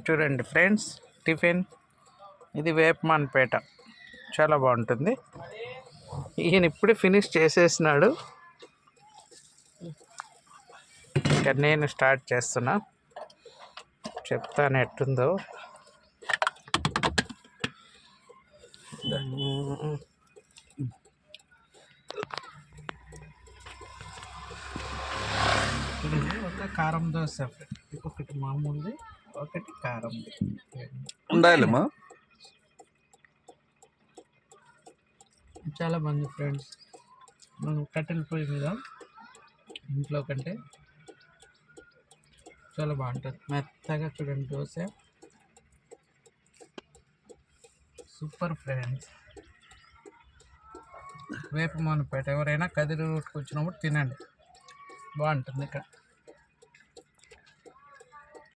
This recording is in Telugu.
చూడండి ఫ్రెండ్స్, టిఫిన్ ఇది వేపమాన్పేట, చాలా బాగుంటుంది. ఈయన ఇప్పుడు ఫినిష్ చేసేసినాడు, ఇక నేను స్టార్ట్ చేస్తున్నా, చెప్తాను ఎట్టుందో. ఒక కారం దోశ, ఒకటి మామూలుది, ఒకటి కారంది ఉండాలమ్మా. చాలా మంది ఫ్రెండ్స్ మనం కట్టెల పొయ్యి మీద ఇంట్లో కంటే చాలా బాగుంటుంది. మెత్తగా చూడండి దోశ, సూపర్ ఫ్రెండ్స్. వేపమాన్పేట ఎవరైనా కదిరి రూట్కి వచ్చినప్పుడు తినండి, బాగుంటుంది ఇక్కడ.